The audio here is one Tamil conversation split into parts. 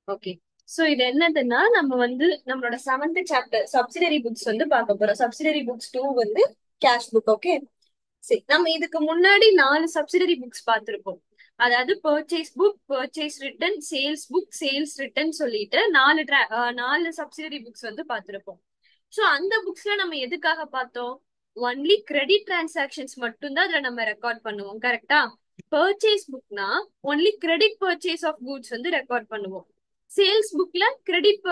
ஓகே. சோ இது என்னதுன்னா நம்ம வந்து நம்மளோட 7th சாப்டர் சப்சிடரி புக்ஸ் வந்து பார்க்க போறோம். சப்சிடரி புக்ஸ் 2 வந்து கேஷ் புக். ஓகே. சரி, நம்ம இதுக்கு முன்னாடி 4 சப்சிடரி புக்ஸ் பார்த்திருப்போம். அதாவது purchase book, purchase return, sales book, sales return சொல்லிட்டு 4 சப்சிடரி புக்ஸ் வந்து பார்த்திருப்போம். சோ அந்த புக்ஸ்ல நம்ம எதுக்காக பார்த்தோம்? ஒன்லி கிரெடிட் டிரான்சாக்ஷன்ஸ் மட்டும்தான் அதுல நம்ம ரெக்கார்ட் பண்ணுவோம். கரெக்டா? பர்ச்சேஸ் புக்னா only credit purchase of goods வந்து ரெக்கார்ட் பண்ணுவோம். சேல்ஸ் புக்ல கிரெடிட்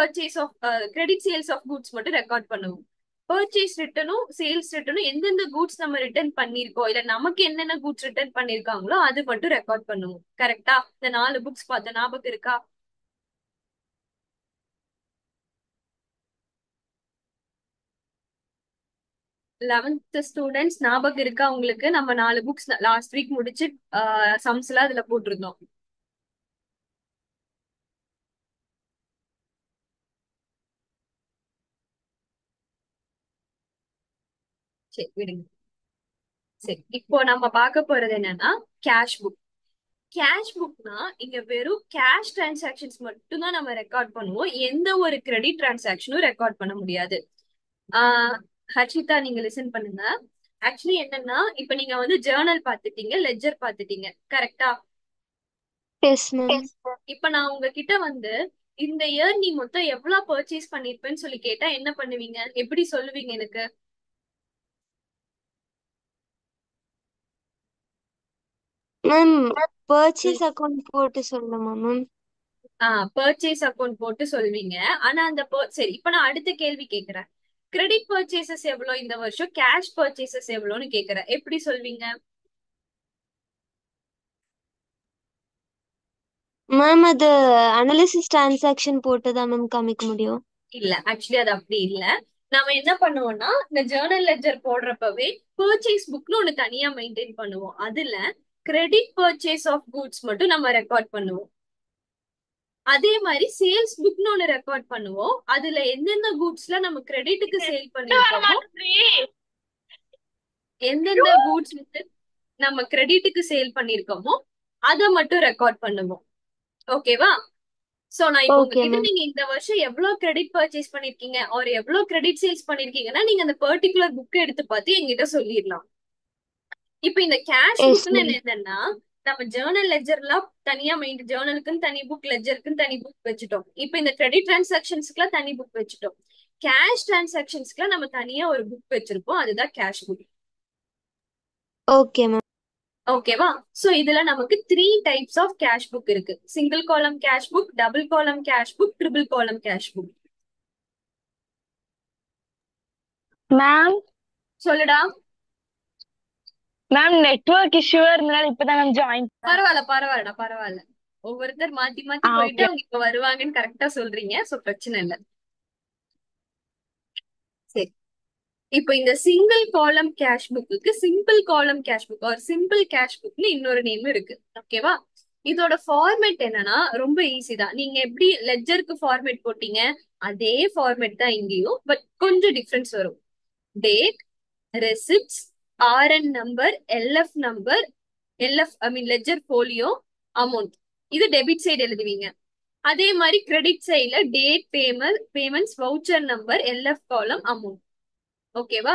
சேல்ஸ் ஆஃப் குட்ஸ் மட்டும் ரெக்கார்ட் பண்ணுவோம். பர்ச்சேஸ் ரிட்டனும் சேல்ஸ் ரிட்டனும் எந்தெந்த கூட்ஸ் நம்ம ரிட்டர்ன் பண்ணிருக்கோம் இல்ல நமக்கு என்னென்ன கூட்ஸ் ரிட்டர்ன் பண்ணிருக்காங்களோ அது மட்டும் ரெக்கார்ட் பண்ணுவோம். கரெக்டா? இந்த 4 புக்ஸ் பார்த்த ஞாபகம் இருக்கா? 11th ஸ்டூடெண்ட்ஸ் ஞாபகம் இருக்கா உங்களுக்கு? நம்ம 4 புக்ஸ் லாஸ்ட் வீக் முடிச்சு சம்ஸ் எல்லாம் அதுல போட்டிருந்தோம். சரி விடுங்க. சரி, இப்போ நம்ம பார்க்க போறது என்னன்னா கேஷ் புக். கேஷ் புக்னா இங்க வெறும் கேஷ் டிரான்சாக்ஷன்ஸ் மட்டும் தான் நம்ம ரெக்கார்ட் பண்ணுவோம். எந்த ஒரு கிரெடிட் டிரான்சாக்ஷனும் ரெக்கார்ட் பண்ண முடியாது. ஆஹ் ஹர்ஷிதா, நீங்க லிசன் பண்ணுங்க. ஆக்சுவலி என்னன்னா இப்ப நீங்க வந்து ஜேர்னல் பாத்துட்டீங்க, லெட்ஜர் பாத்துட்டீங்க. கரெக்டா? Yes ma'am. இப்ப நான் உங்ககிட்ட வந்து இந்த இயர் நீ மொத்தம் எவ்வளவு பர்ச்சேஸ் பண்ணிருப்பேன்னு சொல்லி கேட்டா என்ன பண்ணுவீங்க? எப்படி சொல்லுவீங்க எனக்கு? மேம் பர்ச்சேஸ் அக்கௌண்ட் போட்டு சொல்லணுமா மேம்? பர்ச்சேஸ் அக்கௌண்ட் போட்டு சொல்வீங்க. ஆனா அந்த சரி, இப்ப நான் அடுத்த கேள்வி கேக்குறேன். கிரெடிட் பர்ச்சேசஸ் எவ்வளவு இந்த வருஷம், கேஷ் பர்ச்சேசஸ் எவ்வளவுன்னு கேக்குறேன். எப்படி சொல்வீங்க? மேம் அது அனாலிசிஸ் டிரான்சாக்ஷன் போட்டு தான் மேம் காமிக்க முடியும். இல்ல, ஆக்சுவலி அது அப்படி இல்ல. நாம என்ன பண்ணுவோம்னா இந்த ஜேர்னல் லெட்ஜர் போடுறப்பவே பர்ச்சேஸ் புக்னு ஒண்ணு தனியா மெயின்டைன் பண்ணுவோம். அதுல கிரெடிட் பர்ச்சேஸ் ஆஃப் கூட்ஸ் மட்டும் நம்ம ரெக்கார்ட் பண்ணுவோம். அதே மாதிரி சேல்ஸ் புக்னு ஒண்ணு ரெக்கார்ட் பண்ணுவோம். அதுல எந்தெந்த கூட்ஸ்ல நம்ம கிரெடிட்டுக்கு சேல் பண்ணிருக்கோமோ, எந்தெந்த கூட்ஸ் வந்து நம்ம கிரெடிட்டுக்கு சேல் பண்ணிருக்கோமோ அதை மட்டும் ரெக்கார்ட் பண்ணுவோம். ஓகேவா? சோ நான் இப்போ ஓகே உங்ககிட்ட மேம். நீங்க இந்த வருஷம் எவ்வளவு கிரெடிட் பர்ச்சேஸ் பண்ணிருக்கீங்க ஒரு எவ்வளவு கிரெடிட் சேல்ஸ் பண்ணிருக்கீங்கன்னா நீங்க அந்த பர்டிகுலர் புக் எடுத்து பார்த்து என்கிட்ட சொல்லிடலாம். இப்ப இந்த கேஷ் எஸ் புக்னு மேம். என்னன்னா நம்ம ஜேர்னல் லெட்ஜர்லாம் தனியா ஜேர்னலுக்குன்னு தனி புக், லெட்ஜருக்குன்னு தனி புக் வச்சுட்டோம். இப்ப இந்த கிரெடிட் டிரான்சாக்ஷன்ஸ்க்குலாம் தனி புக் வச்சுட்டோம். கேஷ் டிரான்சாக்ஷன்ஸ்க்குலாம் நம்ம தனியா ஒரு புக் வச்சிருப்போம். அதுதான் கேஷ் புக். Okay ma'am. ஓகேவா? சோ இதுல நமக்கு 3 டைப்ஸ் ஆஃப் கேஷ் புக் இருக்கு. சிங்கிள் காலம் கேஷ் புக், டபுள் காலம் கேஷ் புக், ட்ரிபிள் காலம் கேஷ் புக். மேம் சொல்லுடா. மேம் நெட்வொர்க் இஷ்யூவா இருந்தனால இப்பதான் மேம் ஜாயின். பரவாயில்ல பரவாயில்லடா, பரவாயில்ல. ஒவ்வொருத்தர் மாத்தி மாத்தி போயிட்டு ஓகே. அவங்க இப்ப வருவாங்கன்னு கரெக்டா சொல்றீங்க. சோ பிரச்சனை இல்ல. சரி, இப்போ இந்த சிங்கிள் காலம் கேஷ் புக்கு சிம்பிள் காலம் கேஷ் புக் ஒரு சிம்பிள் கேஷ் புக்னு இன்னொரு நேம் இருக்கு. ஓகேவா? இதோட ஃபார்மேட் என்னன்னா ரொம்ப ஈஸி தான். நீங்க எப்படி லெட்ஜருக்கு ஃபார்மேட் போட்டீங்க அதே ஃபார்மேட் தான் இங்கேயும், பட் கொஞ்சம் டிஃபரன்ஸ் வரும். Date, receipts, RN number, LF number, LF I mean ledger folio, amount. இது டெபிட் சைடு எழுதுவீங்க. அதே மாதிரி கிரெடிட் சைடுல date, payments, voucher number, LF column, amount. ஓகேவா?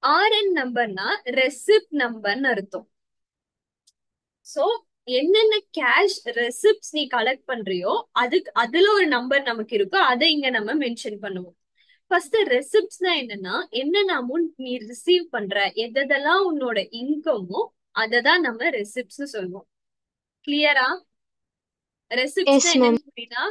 ஆர்என் நம்பர்னா ரெசிப்ட் நம்பர்னு அர்த்தம். சோ என்னென்ன கேஷ் ரெசிப்ட்ஸ் நீ கலெக்ட் பண்றியோ அதுல ஒரு நம்பர் நமக்கு இருக்கோ அதை இங்க நம்ம மென்ஷன் பண்ணுவோம். ஃபர்ஸ்ட் ரெசிப்ட்ஸ்னா என்னன்னா என்னென்ன அமௌண்ட் நீ ரிசீவ் பண்ற, எதெல்லாம் உன்னோட இன்கமோ அதை தான் நம்ம ரெசிப்ட்ஸ் சொல்லுவோம். கிளியரா? ரெசிப்ட்ஸ்னா எஸ் மேம். என்னன்னு புரியுதா?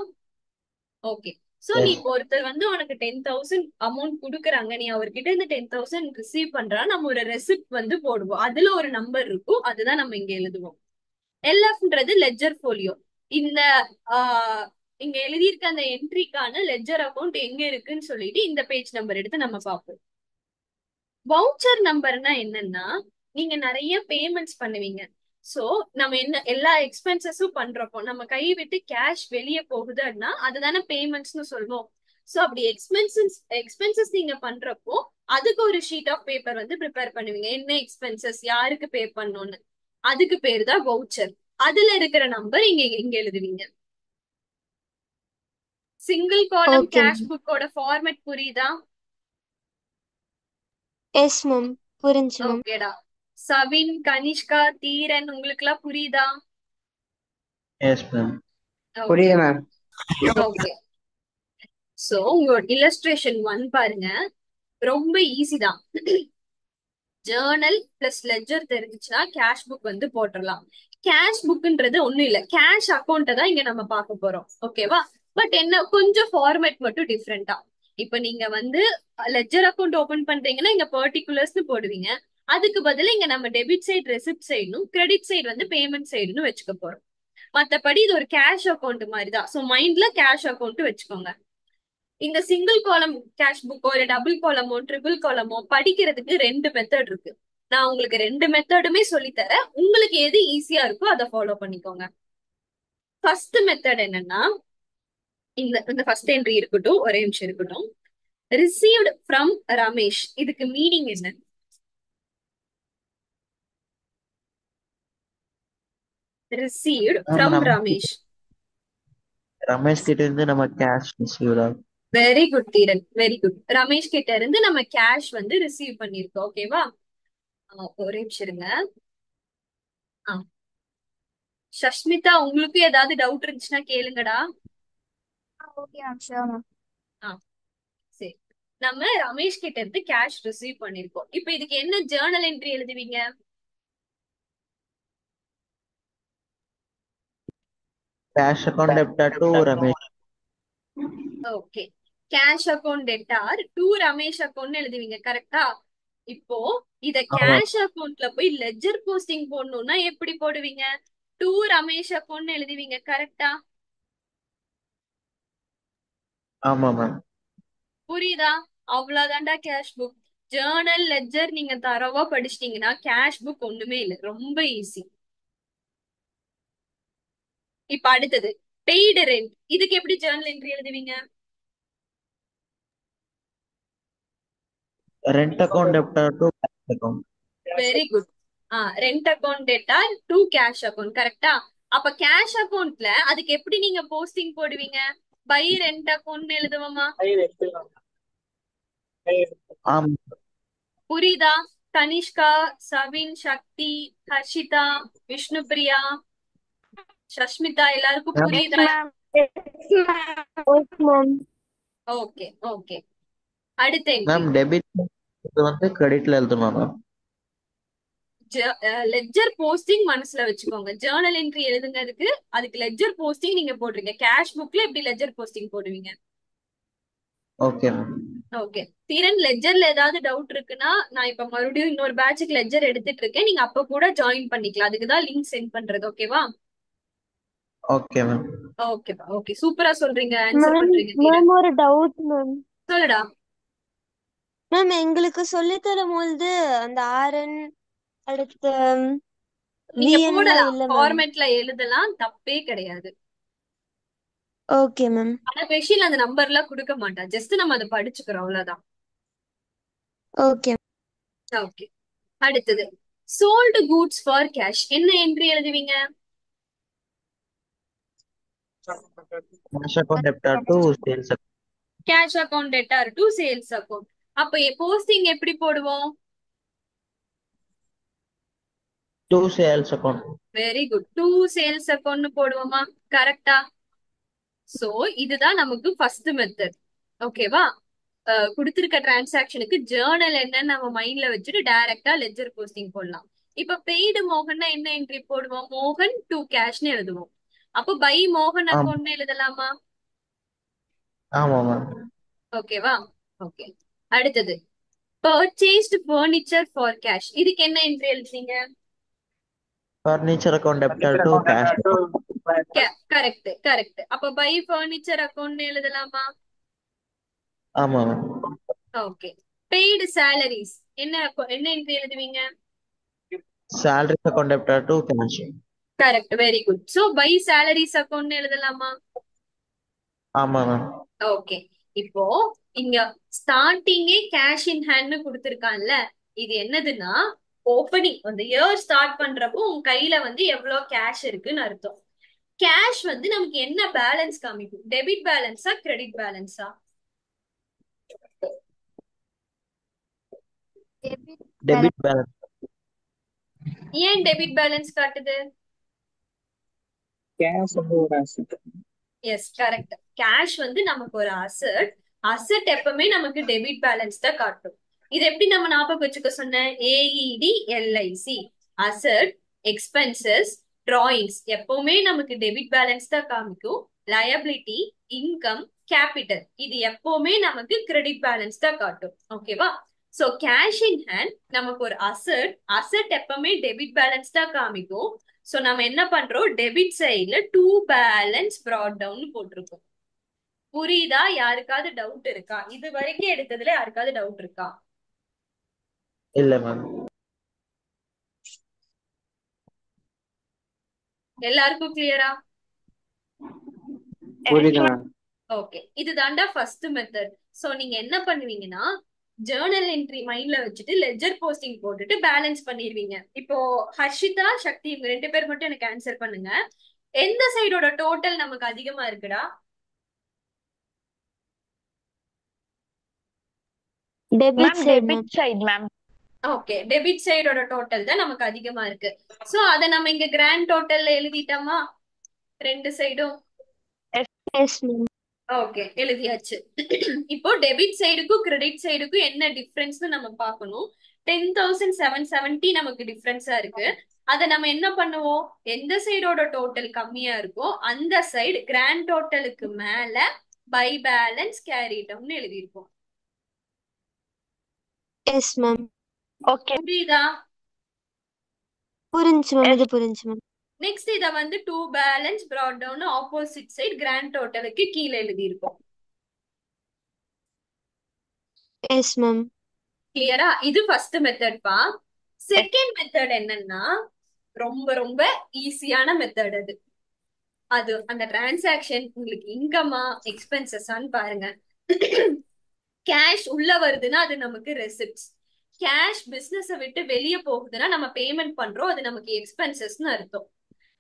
ஓகே. சோ நீ இப்போ ஒருத்தர் வந்து உனக்கு 10,000 அமௌண்ட் குடுக்குறாங்க, நீ அவர்கிட்ட இருந்து 10,000 ரிசீவ் பண்றா, நம்ம ஒரு ரெசிப்ட் வந்து போடுவோம். அதுல ஒரு நம்பர் இருக்கும், அதுதான் நம்ம இங்க எழுதுவோம். எல்எஃப்ன்றது லெட்ஜர் போலியோ. இந்த ஆஹ் இங்க எழுதியிருக்க அந்த என்ட்ரிக்கான லெட்ஜர் அக்கௌண்ட் எங்க இருக்குன்னு சொல்லிட்டு இந்த பேஜ் நம்பர் எடுத்து நம்ம பார்ப்போம். வவுச்சர் நம்பர்னா என்னன்னா நீங்க நிறைய பேமெண்ட்ஸ் பண்ணுவீங்க. சோ நம்ம என்ன எல்லா எக்ஸ்பென்சஸும் பண்றப்போ நம்ம கை விட்டு கேஷ் வெளியே போகுதுன்னா அதுதானே பேமெண்ட்ஸ்னு சொல்லுவோம். சோ அப்படி எக்ஸ்பென்சஸ் நீங்க பண்றப்போ அதுக்கு ஒரு ஷீட் ஆஃப் பேப்பர் வந்து ப்ரிப்பேர் பண்ணுவீங்க. என்ன எக்ஸ்பென்சஸ் யாருக்கு பே பண்ணணும்னு, அதுக்கு பேரு தான் வவுச்சர். அதுல இருக்கிற நம்பர் இங்க இங்க எழுதுவீங்க. Single column okay cash ma'am. புக்கோட ஃபார்மேட் புரியுதா? எஸ் மேம், புரிஞ்சு மேம். ஓகேடா. சவின், கனிஷ்கா, தீரன் உங்களுக்கு எல்லாம் புரியுதா? Yes ma'am. ஓகே புரியுது மேம். ஓகே. சோ உங்களோட இல்லஸ்ட்ரேஷன் 1 பாருங்க, ரொம்ப ஈஸி தான். ஜேர்னல் பிளஸ் லெட்ஜர் தெரிஞ்சுச்சுன்னா கேஷ் புக் வந்து போட்டுடலாம். கேஷ் புக்ன்றது ஒண்ணும் இல்ல, கேஷ் அக்கௌண்ட்டை தான் இங்க நம்ம பார்க்க போறோம். ஓகேவா? பட் என்ன கொஞ்சம் ஃபார்மேட் மட்டும் டிஃப்ரெண்டா. இப்ப நீங்க வந்து லெட்ஜர் அக்கௌண்ட் ஓபன் பண்றீங்கன்னா இங்க பர்டிகுலர்ஸ்னு போடுவீங்க. அதுக்கு பதிலா இங்க நம்ம டெபிட் சைடு ரெசிப்ட் சைடும் கிரெடிட் சைடு வந்து பேமெண்ட் சைடுன்னு வச்சுக்க போறோம். மத்தபடி இது ஒரு கேஷ் அக்கௌண்ட் மாதிரி தான். சோ மைண்ட்ல கேஷ் அக்கௌண்ட் வச்சுக்கோங்க. இந்த சிங்கிள் காலம் கேஷ் புக்கோ இல்ல டபுள் காலமோ ட்ரிபிள் காலமோ படிக்கிறதுக்கு 2 மெத்தட் இருக்கு. நான் உங்களுக்கு 2 மெத்தடுமே சொல்லித்தரேன். உங்களுக்கு எது ஈஸியா இருக்கோ அதை ஃபாலோ பண்ணிக்கோங்க. ஃபர்ஸ்ட் மெத்தட் என்னன்னா, இந்த இந்த ஃபர்ஸ்ட் என்ட்ரி இருக்கட்டும், ஒரே நிமிஷம் இருக்கட்டும். ரிசீவ்டு ஃப்ரம் ரமேஷ், இதுக்கு மீனிங் என்ன? Received from Ramesh. ரமேஷ் கிட்ட இருந்து நம்ம கேஷ் ரிசீவ் ஆகும். வெரி குட் தீரன், வெரி குட். ரமேஷ் கிட்ட இருந்து நம்ம கேஷ் வந்து ரிசீவ் பண்ணிருக்கோம். ஓகேவா? ஒரே நிமிஷம் இருங்க. ஆ, சஷ்மிதா, உங்களுக்கு ஏதாவது டவுட் இருந்துச்சுன்னா கேளுங்கடா. Okay ma'am, sure ma'am. ஆ, சரி. நம்ம ரமேஷ் கிட்ட இருந்து கேஷ் ரிசீவ் பண்ணிருக்கோம். இப்போ இதுக்கு என்ன ஜேர்னல் என்ட்ரி எழுதுவீங்க? Cash account debtor to Ramesh. Okay. Cash account debtor to Ramesh account எழுதுவீங்க, கரெக்டா? இப்போ இத ஆமா கேஷ் அக்கௌண்ட்ல போய் லெட்ஜர் போஸ்டிங் போடணும்னா எப்படி போடுவீங்க? டு ரமேஷ் அக்கௌண்ட் எழுதுவீங்க, கரெக்டா? ஆமா மேம். புரியுதா? அவ்வளவுதான்டா கேஷ் புக். ஜேர்னல் லெட்ஜர் நீங்க தரவா படிச்சிட்டீங்கன்னா கேஷ் புக் ஒண்ணுமே இல்லை, ரொம்ப ஈஸி. இப்ப அடுத்தது பெய்டு ரெண்ட், இதுக்கு எப்படி ஜேர்னல் என்ட்ரி எழுதுவீங்க? Rent account debtor to cash account. Very good. Rent account debtor to cash account, கரெக்டா? அப்ப கேஷ் அக்கௌண்ட்ல அதுக்கு எப்படி நீங்க போஸ்டிங் போடுவீங்க? பை ரெண்ட் அக்கௌண்ட் எழுதுவோமா? ஆமா. புரியுதா? கனிஷ்கா, சவின், சக்தி, ஹர்ஷிதா, விஷ்ணுபிரியா, சஷ்மிதா எல்லாருக்கும் மேம் எஸ் புரியுதா? Ma'am. Yes ma'am. Yes ma'am. Okay okay. அடுத்த என்ட்ரி மேம் டெபிட் இது வந்து கிரெடிட்ல எழுதணும் மேம். லெட்ஜர் போஸ்டிங் மனசுல வச்சுக்கோங்க. ஜேர்னல் என்ட்ரி எழுதுங்கிறதுக்கு அதுக்கு லெட்ஜர் போஸ்டிங் நீங்க போடுறீங்க. கேஷ் புக்ல எப்படி லெட்ஜர் போஸ்டிங் போடுவீங்க? Okay ma'am. ஓகே. தீரன், லெட்ஜர்ல ஏதாவது டவுட் இருக்குன்னா நான் இப்ப மறுபடியும் இன்னொரு பேட்சுக்கு லெட்ஜர் எடுத்துட்டு இருக்கேன், நீங்க அப்ப கூட ஜாயின் பண்ணிக்கலாம். அதுக்குதான் லிங்க் சென்ட் பண்றது. ஓகேவா? Okay ma'am. ஓகேப்பா, ஓகே. சூப்பரா சொல்றீங்க, ஆன்சர் மேம் பண்றீங்க தீரன். மேம் ஒரு டவுட் மேம். சொல்லுடா. மேம் எங்களுக்கு சொல்லி தரும்போது அந்த ஆர்என் அடுத்து நீங்க விஎன்லாம் போடலாம், இல்ல மேம். ஃபார்மேட்ல எழுதலாம், தப்பே கிடையாது. Okay ma'am. ஆனா பெஷில் அந்த நம்பர் எல்லாம் கொடுக்க மாட்டா, ஜஸ்ட் நம்ம அதை படிச்சுக்கிறோம், அவ்வளவுதான். ஓகே. ஓகே. அடுத்தது சோல்டு கூட்ஸ் ஃபார் கேஷ், என்ன என்ட்ரி எழுதுவீங்க? Cash account debtor to sales account. Cash account debtor to sales account. அப்ப போஸ்டிங் எப்படி போடுவோம்? To sales account. Very good. To sales account போடுவோமா? கரெக்டா? சோ இதுதான் நமக்கு ஃபர்ஸ்ட் மெத்தட். ஓகேவா? கொடுத்திருக்க டிரான்சாக்ஷனுக்கு ஜேர்னல் என்னன்னு நம்ம மைண்ட்ல வச்சுட்டு டைரக்டா லெட்ஜர் போஸ்டிங் போடலாம். இப்ப பெய்டு மோகன்னா என்ன என்ட்ரி போடுவோம்? மோகன் டு கேஷ்னு எழுதுவோம். அப்ப பை மோகன் ஆமா அக்கௌண்ட் எழுதலாமா? ஆமா மேம். ஓகேவா? ஓகே. அடுத்தது பர்ச்சேஸ்டு ஃபர்னிச்சர் ஃபார் கேஷ், இதுக்கு என்ன என்ட்ரி எழுதுறீங்க? Furniture account debtor to cash account. Correct correct. அப்ப பை ஃபர்னிச்சர் அக்கௌண்ட் எழுதலாமா? ஆமா மேம். ஓகே. பெய்டு சாலரிஸ் என்ன என்ட்ரி எழுதுவீங்க? salary account debtor to cash. Correct, very good. So by salaries account எழுதலாமா? ஆமா மேம். ஓகே. இப்போ இங்க ஸ்டார்டிங்கே கேஷ் இன் ஹேண்ட்னு கொடுத்திருக்கான்ல, இது என்னதுன்னா ஓப்பனிங் அந்த இயர் ஸ்டார்ட் பண்றப்போ உங்க கையில வந்து எவ்வளவு கேஷ் இருக்குன்னு அர்த்தம். கேஷ் வந்து நமக்கு என்ன பேலன்ஸ் காமிக்கும்? டெபிட் பேலன்ஸா கிரெடிட் பேலன்ஸா? Debit balance. Debit balance. ஏன் டெபிட் பேலன்ஸ் காட்டுது? கேஷ் வந்து ஒரு அசெட். S, correct. கேஷ் வந்து நமக்கு ஒரு அசெட். அசெட் எப்பவுமே நமக்கு டெபிட் பேலன்ஸ் தான் காட்டும். இது எப்படி நம்ம ஞாபகம் வச்சுக்க சொன்னேன்? AED LIC asset, expenses, drawings எப்பவுமே நமக்கு டெபிட் பேலன்ஸ் தான் காமிக்கும். லயபிலிட்டி, இன்கம், கேபிட்டல் இது எப்பவுமே நமக்கு கிரெடிட் பேலன்ஸ் தான் காட்டும். ஓகேவா? சோ கேஷ் இன் ஹேண்ட் நமக்கு ஒரு அசெட். அசெட் எப்பவுமே டெபிட் பேலன்ஸ் தான் காமிக்கும். சோ நம்ம என்ன பண்றோம்? டெபிட் சைடுல டு பேலன்ஸ் brought down போட்டிருக்கோம். புரியுதா? யாருக்காவது டவுட் இருக்கா? இது வரைக்கும் எடுத்ததுல யாருக்காவது டவுட் இருக்கா? இல்ல மேம். எல்லாருக்கும் கிளியரா? புரியுது மேம். ஓகே, இது தாண்டா ஃபர்ஸ்ட் மெத்தட். சோ நீங்க என்ன பண்ணுவீங்கன்னா ஜேர்னல் என்ட்ரி மைண்ட்ல வச்சுட்டு லெட்ஜர் போஸ்டிங் போட்டுட்டு பேலன்ஸ் பண்ணிடுவீங்க. இப்போ ஹர்ஷிதா, சக்தி இவங்க 2 பேர் மட்டும் எனக்கு ஆன்சர் பண்ணுங்க. எந்த சைடோட டோட்டல் நமக்கு அதிகமா இருக்குடா? Debit side ma'am. Side ma'am. Okay, debit சைடோட டோட்டல் தான் நமக்கு அதிகமா இருக்கு. சோ அத நம்ம இங்க கிராண்ட் டோட்டல்ல எழுதிட்டோமா? ரெண்டு சைடும். S ma'am. ஓகே, எழுதியாச்சு. இப்போ டெபிட் சைடுக்கும் கிரெடிட் சைடுக்கும் என்ன டிஃபரன்ஸ்னு நம்ம பார்க்கணும். 10,770 நமக்கு டிஃபரன்ஸா இருக்கு. அத நம்ம என்ன பண்ணுவோம்? எந்த சைடோட டோட்டல் கம்மியா இருக்கோ அந்த சைடு கிராண்ட் டோட்டலுக்கு மேல பை பேலன்ஸ் கேரிட்டம்னு எழுதியிருப்போம். Yes ma'am. ஓகே. புரியுதா? புரிஞ்சு மேம். இது புரிஞ்சு மேம். நெக்ஸ்ட் இத வந்து to balance brought down opposite side grand டோட்டலுக்கு கீழே எழுதியிருப்போம். Yes ma'am. கிளியரா? இது ஃபர்ஸ்ட் மெத்தட் பா. செகண்ட் மெத்தட் என்னன்னா ரொம்ப ரொம்ப ஈஸியான மெத்தட். அது அந்த டிரான்சாக்ஷன் உங்களுக்கு இன்கமா எக்ஸ்பென்சஸான்னு பாருங்க. கேஷ் உள்ள வருதுன்னா அது நமக்கு ரெசிப்ட்ஸ். கேஷ் பிசினஸ் விட்டு வெளியே போகுதுன்னா நம்ம பேமெண்ட் பண்றோம், அது நமக்கு எக்ஸ்பென்சஸ்னு அர்த்தம்.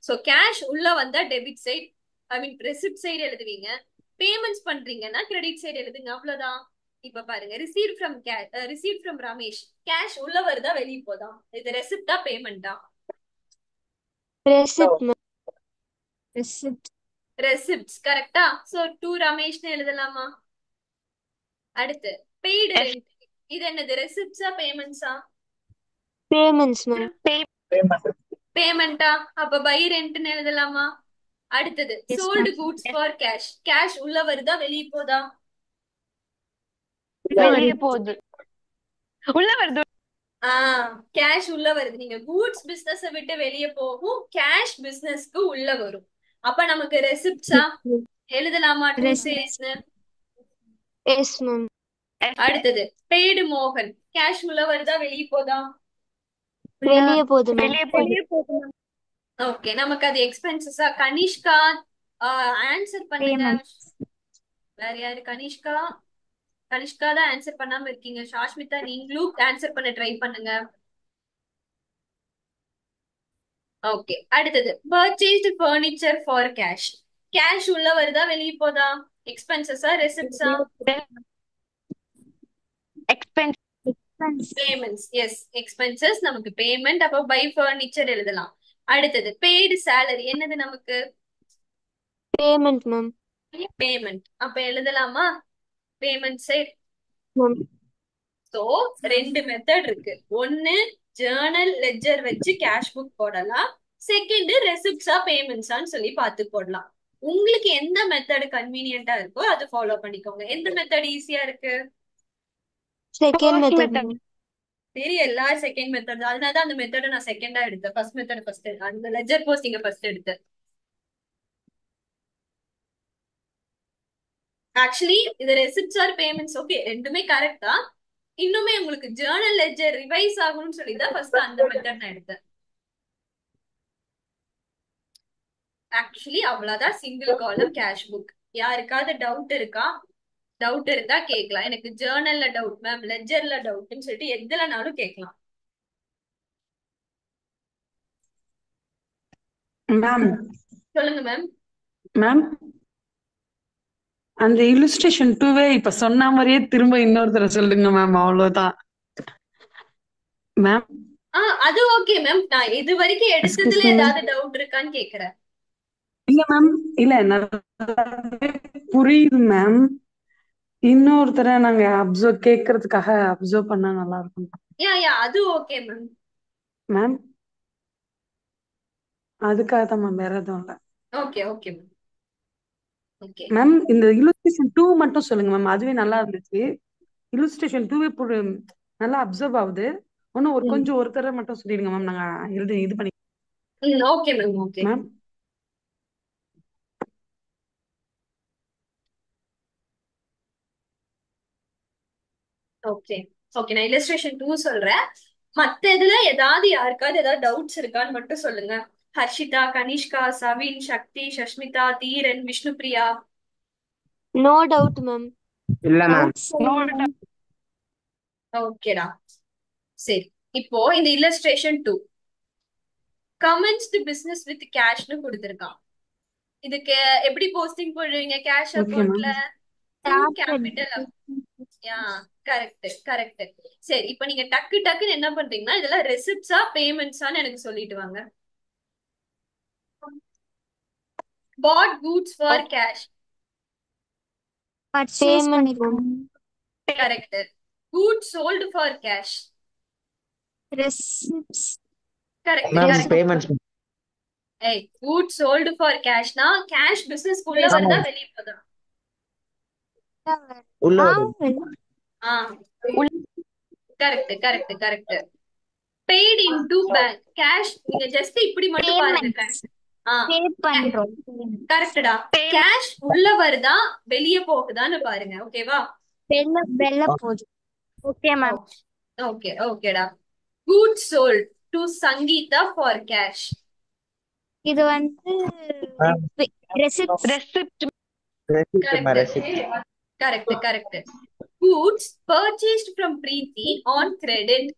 சோ கேஷ் உள்ள வந்தா டெபிட் சைடு, ஐ மீன் ரெசிப்ட் சைடு எழுதுவீங்க. பேமெண்ட்ஸ் பண்றீங்கன்னா கிரெடிட் சைடு எழுதுங்க. அவ்வளவுதான். இப்ப பாருங்க, ரிசீவ் ஃப்ரம் ரமேஷ். கேஷ் உள்ள வருதா வெளியே போதா? இது ரெசிப்டா பேமெண்டா? Receipt ma'am. Receipt. ரெசிப்ட்ஸ் கரெக்டா? சோ டு ரமேஷ்னு எழுதலாமா? அடுத்து பெய்டு ரெண்ட். இது என்னது? ரெசிப்ட்ஸா பேமெண்ட்ஸா? Payments ma'am. பேமெண்டா? அப்ப பை ரெண்ட்னு எழுதலாமா? அடுத்தது Yes, sold ma'am. Goods for cash. Cash உள்ள வருதா வெளியே போதா? வெளியே போகுது. உள்ள வருது. கேஷ் உள்ள வருது. நீங்க கூட்ஸ் பிசினஸ் விட்டு வெளியே போகும், கேஷ் பிசினஸ்க்கு உள்ள வரும். அப்ப நமக்கு ரெசிப்ட்ஸா எழுதலாமா? To Receipt. சேல்ஸ்னு. Yes ma'am. அடுத்தது பெய்டு மோகன். கேஷ் உள்ள வருதா வெளியே போதா? வெளியே போகுது மேம். வெளியே போகுது. ஓகே, நமக்கு அது எக்ஸ்பென்சஸா? கனிஷ்கா ஆன்சர் பண்ணுங்க. Payment. வேற யாரு? கனிஷ்கா. கனிஷ்கா தான் ஆன்சர் பண்ணாம இருக்கீங்க. சாஷ்மிதா நீங்களும் ஆன்சர் பண்ண ட்ரை பண்ணுங்க. ஓகே, அடுத்தது purchased furniture for cash. Cash உள்ள வருதா வெளியே போதா? எக்ஸ்பென்சஸா ரெசிப்ட்ஸா? Expense. Expense. Payments. Yes, expenses நமக்கு பேமெண்ட். அப்போ பை ஃபர்னிச்சர் எழுதலாம். அடுத்தது பெய்டு சேலரி. என்னது நமக்கு? Payment ma'am. பேமெண்ட். அப்ப எழுதலாமா? Payment side. மேம். சோ ரெண்டு மெத்தட் இருக்கு. ஒன்னு ஜேர்னல் லெட்ஜர் வச்சு கேஷ் புக் போடலாம். செகண்ட் ரெசிப்ட்ஸா பேமெண்ட்ஸான்னு சொல்லி பார்த்து போடலாம். உங்களுக்கு எந்த மெத்தட் கன்வீனியன்ட்டா இருக்கோ அது ஃபாலோ பண்ணிக்கோங்க. எந்த மெத்தட் ஈஸியா இருக்கு? Second method. சரி, எல்லாரும் செகண்ட் மெத்தட் தான். அதனாலதான் அந்த மெத்தட நான் செகண்டா எடுத்தேன். ஃபர்ஸ்ட் மெத்தட் ஃபர்ஸ்ட், அந்த லெட்ஜர் போஸ்டிங்க ஃபர்ஸ்ட் எடுத்தேன். ஆக்சுவலி இது ரெசிப்ட்ஸ் ஆர் பேமெண்ட்ஸ், ஓகே ரெண்டுமே கரெக்ட் தான். இன்னுமே உங்களுக்கு ஜேர்னல் லெட்ஜர் ரிவைஸ் ஆகணும்னு சொல்லி தான் ஃபர்ஸ்ட் அந்த மெத்தட் நான் எடுத்தேன். ஆக்சுவலி அவ்வளவுதான் சிங்கிள் காலம் கேஷ் புக். யாருக்காவது டவுட் இருக்கா? டவுட் இருந்தா கேட்கலாம். எனக்கு ஜேர்னல்ல டவுட் மேம், லெட்ஜர்ல டவுட்னு சொல்லிட்டு எதுலனாலும் கேட்கலாம். மேம் சொல்லுங்க மேம். மேம் அந்த இல்லுஸ்ட்ரேஷன் 2வே இப்ப சொன்ன மாதிரியே திரும்ப இன்னொரு தடவை சொல்லுங்க மேம், அவ்வளவுதான் மேம். அது ஓகே மேம். நான் இது வரைக்கும் எக்ஸ்கியூஸ் எடுத்ததுல மீ. ஏதாவது டவுட் இருக்கான்னு கேக்குறேன். இல்ல மேம், இல்ல நல்லாவே புரியுது மேம். இன்னொரு தடவை நாங்க கேட்கறதுக்காக அப்சர்வ் பண்ணா நல்லா இருக்கும் யா அது ஓகே மேம். மேம். அதுக்காக தான் மேம், வேற எதுவும் இல்ல okay okay ma'am. Okay ma'am. இந்த இல்லுஸ்ட்ரேஷன் 2 மட்டும் சொல்லுங்க மேம், அதுவே நல்லா இருந்துச்சு. இல்லுஸ்ட்ரேஷன் 2வே நல்லா அப்சர்வ் ஆகுது. இன்னும் கொஞ்சம் ஒரு தடவை மட்டும் சொல்லிடுங்க மேம், நாங்க இது பண்ணி. Okay ma'am. Okay ma'am okay okay நான் இல்லஸ்ட்ரேஷன் 2 சொல்றேன். மத்த இதுல ஏதாவது யாருக்காவது ஏதாவது டவுட்ஸ் இருக்கான்னு மட்டும் சொல்லுங்க. Harshitha, Kanishka, Savin, Sakthi, Sashmitha, Dheeran, Vishnupriya. No doubt ma'am. இல்ல மேம். டவுட்ஸ் இல்ல மேம். ஓகேடா. சரி, இப்போ இந்த இல்லஸ்ட்ரேஷன் 2 கமெண்ட்ஸ்டு பிசினஸ் வித் கேஷ்னு கொடுத்திருக்கான். இதுக்கு எப்படி போஸ்டிங் போடுவீங்க? கேஷ் ஓகே அக்கவுண்ட்ல ma'am. To capital. Yeah correct correct. சரி, இப்போ நீங்க டக்கு டக்குன்னு என்ன பண்றீங்கன்னா இதெல்லாம் ரெசிப்ட்ஸா பேமெண்ட்ஸான்னு எனக்கு சொல்லிட்டு வாங்க. Bought goods for cash. Purchase payment ma'am. பண்ணிருக்கோம். Correct. Goods sold for cash. Receipts. Correct ma'am correct. Payments. ஏய், கூட்ஸ் சோல்டு ஃபார் கேஷ்னா கேஷ் பிசினஸ் உள்ள வருதா வெளிய போதா? உள்ள வருது. ஆ correct correct correct. Paid into bank cash. நீங்க ஜஸ்ட் இப்படி மட்டும் பாருங்க. பேமெண்ட்ஸ். ஆ பே பண்றோம். கரெக்ட்டா. கேஷ் உள்ள வருதா வெளிய போகுதான்னு பாருங்க. ஓகேவா? வெள்ள போகுது. Okay ma'am. ஓகே ஓகேடா. Goods sold to Sangeetha for cash. இது வந்து receipts. Receipt correct correct. Goods purchased from Preethi on credit.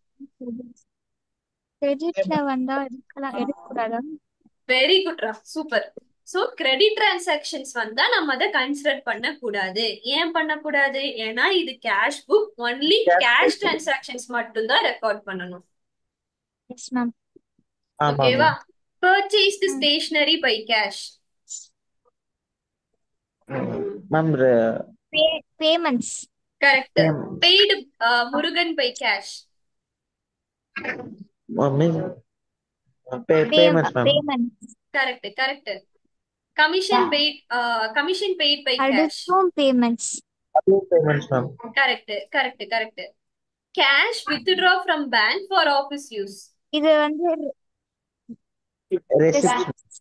கிரெடிட்ல வந்தா எடுக்கக்கூடாதா? வெரி குட்ரா, சூப்பர். சோ கிரெடிட் டிரான்சாக்ஷன்ஸ் வந்தா நம்ம அதை கன்சிடர் பண்ண கூடாது. ஏன் பண்ணக்கூடாது? ஏன்னா இது cash book. Only cash transactions மட்டும் தான் ரெக்கார்ட் பண்ணணும். Yes ma'am. ஓகேவா? Purchased stationery by cash. Ma'am payments. Correct. Paid Murugan by cash. Payments ma'am. Payments. Correct correct. Commission paid by cash. அதுக்கும் payments. Payments ma'am. Correct correct correct. Cash withdraw from bank for office use. இது வந்து ரெசிப்ட்ஸ்.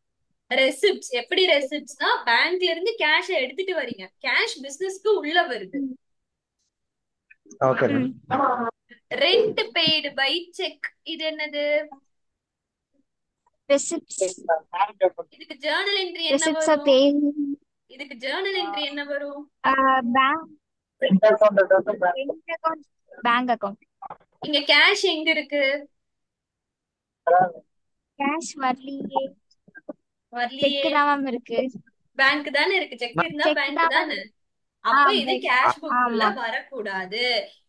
ரெசிப்ட்ஸ். எப்படி ரெசிப்ட்ஸ்னா பேங்க்ல இருந்து கேஷ் எடுத்துட்டு வரீங்க. கேஷ் பிசினஸ்க்கு உள்ள வருது. Okay ma'am. Rent paid by cheque. இது என்னது? ரெசிப்ட்ஸ். இதுக்கு ஜர்னல் என்ட்ரி என்ன ரெசிப்ட்ஸ் ஆர் வரும்? பே. இதுக்கு ஜர்னல் என்ட்ரி என்ன வரும்? Bank account. இங்க கேஷ் எங்க இருக்கு? கேஷ் வரலையே. வரலையே. செக் தான் மேம் இருக்கு. பேங்க் தானே இருக்கு. செக் இருந்தா செக் பேங்க் தான் தானே. அப்ப இது bank. கேஷ் புக் உள்ள ஆமா. வரக்கூடாது.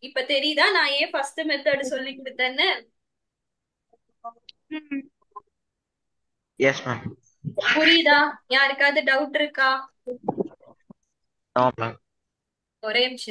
இப்ப தெரியுதா நான் ஏன் ஃபர்ஸ்ட் மெத்தட் சொல்லி கொடுத்தேன்னு? Yes ma'am. புரியுதா? யாருக்காவது டவுட் இருக்கா? No ma'am. ஒரே நிமிஷம்.